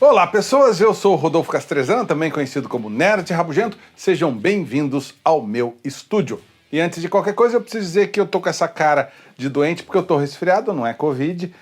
Olá pessoas, eu sou o Rodolfo Castrezana, também conhecido como Nerd Rabugento. Sejam bem-vindos ao meu estúdio. E antes de qualquer coisa eu preciso dizer que eu tô com essa cara de doente porque eu tô resfriado, não é Covid,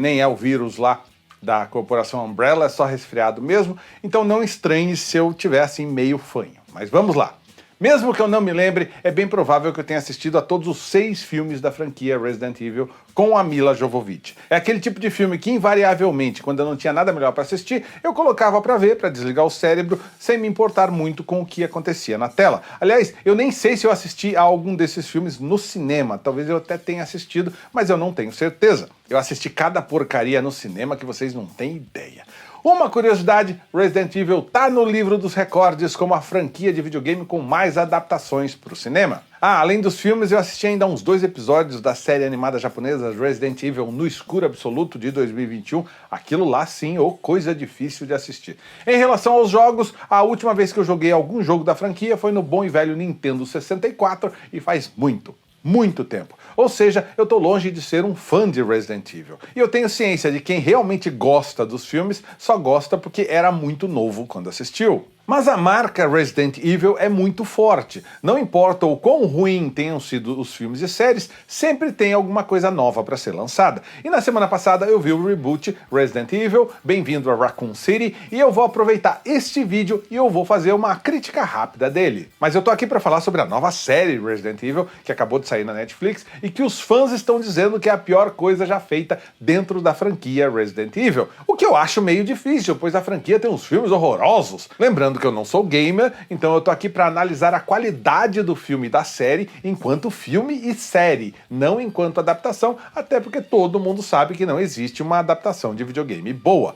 nem é o vírus lá da corporação Umbrella, é só resfriado mesmo. Então não estranhe se eu tivesse meio fanho. Mas vamos lá. Mesmo que eu não me lembre, é bem provável que eu tenha assistido a todos os 6 filmes da franquia Resident Evil com a Milla Jovovich. É aquele tipo de filme que, invariavelmente, quando eu não tinha nada melhor para assistir, eu colocava para ver, para desligar o cérebro, sem me importar muito com o que acontecia na tela. Aliás, eu nem sei se eu assisti a algum desses filmes no cinema. Talvez eu até tenha assistido, mas eu não tenho certeza. Eu assisti cada porcaria no cinema que vocês não têm ideia. Uma curiosidade, Resident Evil tá no livro dos recordes como a franquia de videogame com mais adaptações para o cinema. Além dos filmes, eu assisti ainda uns 2 episódios da série animada japonesa Resident Evil no Escuro Absoluto de 2021. Aquilo lá sim, coisa difícil de assistir. Em relação aos jogos, a última vez que eu joguei algum jogo da franquia foi no bom e velho Nintendo 64 e faz muito tempo. Ou seja, eu tô longe de ser um fã de Resident Evil. E eu tenho ciência de que quem realmente gosta dos filmes só gosta porque era muito novo quando assistiu. Mas a marca Resident Evil é muito forte. Não importa o quão ruim tenham sido os filmes e séries, sempre tem alguma coisa nova para ser lançada. E na semana passada eu vi o reboot Resident Evil, Bem-vindo a Raccoon City, e eu vou aproveitar este vídeo e eu vou fazer uma crítica rápida dele. Mas eu tô aqui para falar sobre a nova série Resident Evil, que acabou de sair na Netflix, e que os fãs estão dizendo que é a pior coisa já feita dentro da franquia Resident Evil. O que eu acho meio difícil, pois a franquia tem uns filmes horrorosos. Lembrando que eu não sou gamer, então eu tô aqui para analisar a qualidade do filme e da série enquanto filme e série, não enquanto adaptação, até porque todo mundo sabe que não existe uma adaptação de videogame boa.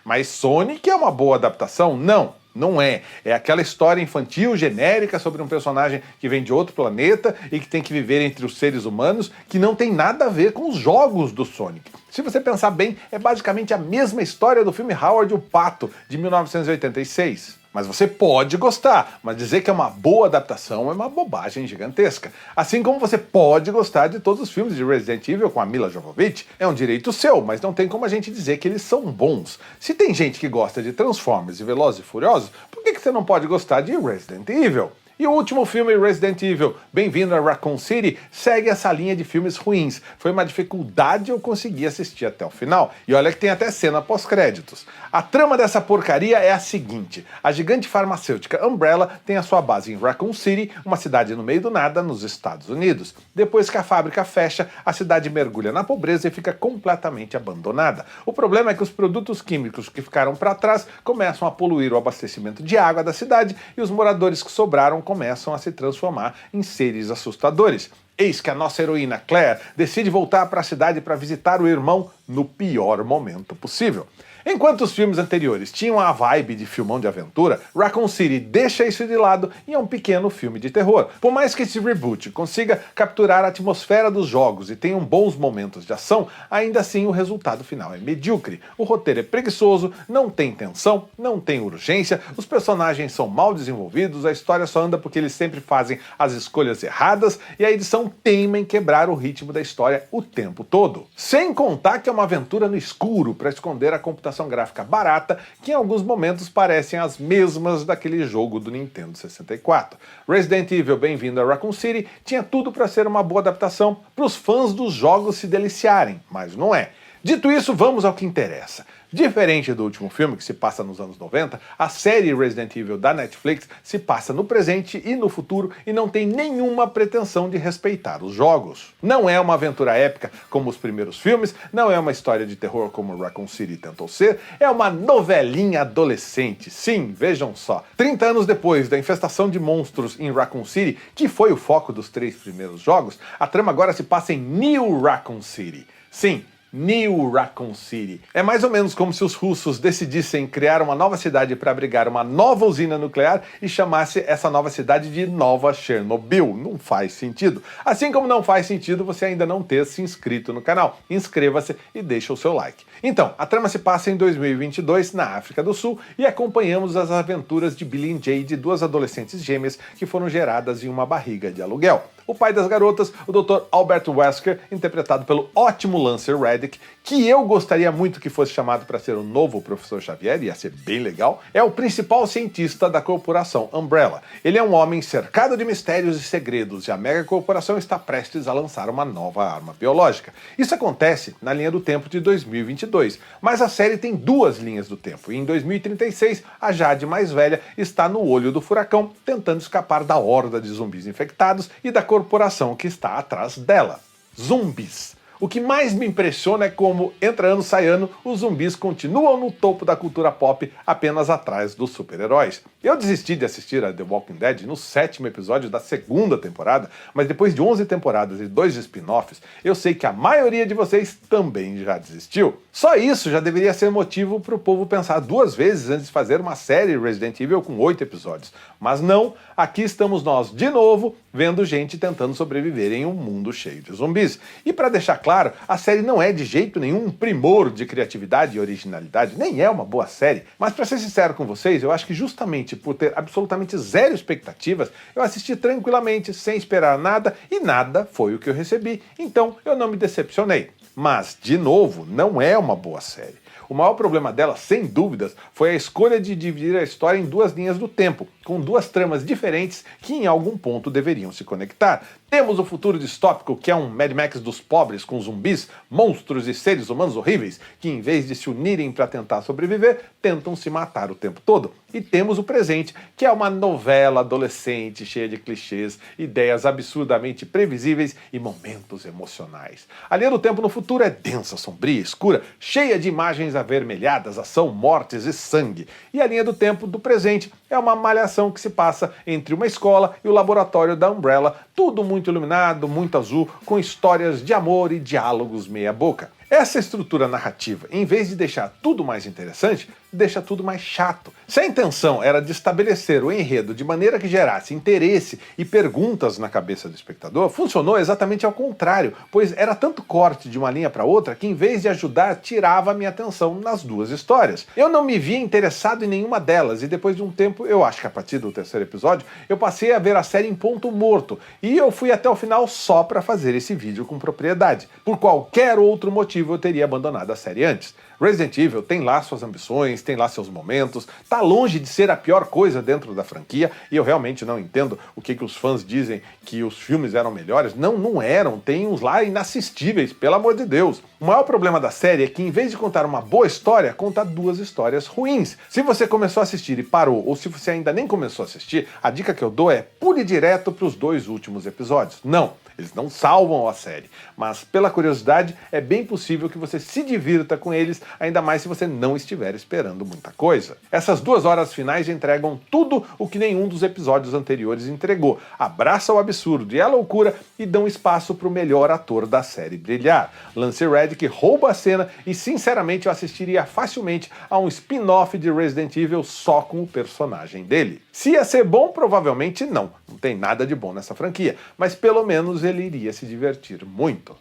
Mas Sonic é uma boa adaptação? Não é. É aquela história infantil, genérica, sobre um personagem que vem de outro planeta e que tem que viver entre os seres humanos, que não tem nada a ver com os jogos do Sonic. Se você pensar bem, é basicamente a mesma história do filme Howard o Pato, de 1986. Mas você pode gostar, mas dizer que é uma boa adaptação é uma bobagem gigantesca. Assim como você pode gostar de todos os filmes de Resident Evil com a Milla Jovovich, é um direito seu, mas não tem como a gente dizer que eles são bons. Se tem gente que gosta de Transformers e Velozes e Furiosos, por que você não pode gostar de Resident Evil? E o último filme, Resident Evil, Bem-vindo a Raccoon City, segue essa linha de filmes ruins. Foi uma dificuldade eu conseguir assistir até o final. E olha que tem até cena pós-créditos. A trama dessa porcaria é a seguinte: a gigante farmacêutica Umbrella tem a sua base em Raccoon City, uma cidade no meio do nada, nos Estados Unidos. Depois que a fábrica fecha, a cidade mergulha na pobreza e fica completamente abandonada. O problema é que os produtos químicos que ficaram para trás começam a poluir o abastecimento de água da cidade e os moradores que sobraram começam a se transformar em seres assustadores. Eis que a nossa heroína Claire decide voltar para a cidade para visitar o irmão no pior momento possível. Enquanto os filmes anteriores tinham a vibe de filmão de aventura, Raccoon City deixa isso de lado e é um pequeno filme de terror. Por mais que esse reboot consiga capturar a atmosfera dos jogos e tenha bons momentos de ação, ainda assim o resultado final é medíocre. O roteiro é preguiçoso, não tem tensão, não tem urgência, os personagens são mal desenvolvidos, a história só anda porque eles sempre fazem as escolhas erradas e a edição teima em quebrar o ritmo da história o tempo todo. Sem contar que é uma aventura no escuro para esconder a computação gráfica barata, que em alguns momentos parecem as mesmas daquele jogo do Nintendo 64. Resident Evil Bem-vindo a Raccoon City tinha tudo para ser uma boa adaptação para os fãs dos jogos se deliciarem, mas não é. Dito isso, vamos ao que interessa. Diferente do último filme, que se passa nos anos 90, a série Resident Evil da Netflix se passa no presente e no futuro e não tem nenhuma pretensão de respeitar os jogos. Não é uma aventura épica como os primeiros filmes, não é uma história de terror como Raccoon City tentou ser, é uma novelinha adolescente. Sim, vejam só. 30 anos depois da infestação de monstros em Raccoon City, que foi o foco dos 3 primeiros jogos, a trama agora se passa em New Raccoon City. Sim, New Raccoon City. É mais ou menos como se os russos decidissem criar uma nova cidade para abrigar uma nova usina nuclear e chamasse essa nova cidade de Nova Chernobyl. Não faz sentido. Assim como não faz sentido você ainda não ter se inscrito no canal. Inscreva-se e deixa o seu like. Então, a trama se passa em 2022 na África do Sul e acompanhamos as aventuras de Billy e Jade, 2 adolescentes gêmeas que foram geradas em uma barriga de aluguel. o pai das garotas, o Dr. Albert Wesker, interpretado pelo ótimo Lance Reddick, que eu gostaria muito que fosse chamado para ser o novo Professor Xavier, ia ser bem legal, é o principal cientista da corporação Umbrella. Ele é um homem cercado de mistérios e segredos, e a mega corporação está prestes a lançar uma nova arma biológica. Isso acontece na linha do tempo de 2022, mas a série tem duas linhas do tempo, e em 2036, a Jade mais velha está no olho do furacão, tentando escapar da horda de zumbis infectados e da corporação que está atrás dela. Zumbis. O que mais me impressiona é como, entra ano sai ano, os zumbis continuam no topo da cultura pop, apenas atrás dos super-heróis. Eu desisti de assistir a The Walking Dead no 7º episódio da segunda temporada, mas depois de 11 temporadas e 2 spin-offs, eu sei que a maioria de vocês também já desistiu. Só isso já deveria ser motivo para o povo pensar duas vezes antes de fazer uma série Resident Evil com 8 episódios. Mas não, aqui estamos nós de novo, vendo gente tentando sobreviver em um mundo cheio de zumbis. E para deixar claro, a série não é de jeito nenhum um primor de criatividade e originalidade, nem é uma boa série. Mas para ser sincero com vocês, eu acho que justamente por ter absolutamente zero expectativas, eu assisti tranquilamente, sem esperar nada, e nada foi o que eu recebi. Então eu não me decepcionei. Mas, de novo, não é uma boa série. O maior problema dela, sem dúvidas, foi a escolha de dividir a história em duas linhas do tempo, com duas tramas diferentes que em algum ponto deveriam se conectar. Temos o futuro distópico, que é um Mad Max dos pobres, com zumbis, monstros e seres humanos horríveis, que em vez de se unirem para tentar sobreviver, tentam se matar o tempo todo. E temos o presente, que é uma novela adolescente, cheia de clichês, ideias absurdamente previsíveis e momentos emocionais. A linha do tempo no futuro é densa, sombria, escura, cheia de imagens avermelhadas, ação, mortes e sangue. E a linha do tempo do presente é uma malhação que se passa entre uma escola e o laboratório da Umbrella, tudo muito iluminado, muito azul, com histórias de amor e diálogos meia boca. Essa estrutura narrativa, em vez de deixar tudo mais interessante, deixa tudo mais chato. Se a intenção era de estabelecer o enredo de maneira que gerasse interesse e perguntas na cabeça do espectador, funcionou exatamente ao contrário, pois era tanto corte de uma linha para outra que, em vez de ajudar, tirava a minha atenção nas duas histórias. Eu não me via interessado em nenhuma delas, e depois de um tempo, eu acho que a partir do terceiro episódio, eu passei a ver a série em ponto morto, e eu fui até o final só para fazer esse vídeo com propriedade. Por qualquer outro motivo, eu teria abandonado a série antes. Resident Evil tem lá suas ambições, tem lá seus momentos, tá longe de ser a pior coisa dentro da franquia, e eu realmente não entendo o que os fãs dizem que os filmes eram melhores. Não eram, tem uns lá inassistíveis, pelo amor de Deus. O maior problema da série é que, em vez de contar uma boa história, conta duas histórias ruins. Se você começou a assistir e parou, ou se você ainda nem começou a assistir, a dica que eu dou é pule direto para os 2 últimos episódios. Não, eles não salvam a série, mas pela curiosidade é bem possível que você se divirta com eles, ainda mais se você não estiver esperando muita coisa. Essas 2 horas finais entregam tudo o que nenhum dos episódios anteriores entregou, abraça o absurdo e a loucura e dão espaço para o melhor ator da série brilhar. Lance Reddick rouba a cena e, sinceramente, eu assistiria facilmente a um spin-off de Resident Evil só com o personagem dele. Se ia ser bom, provavelmente não. Não tem nada de bom nessa franquia, mas pelo menos ele iria se divertir muito.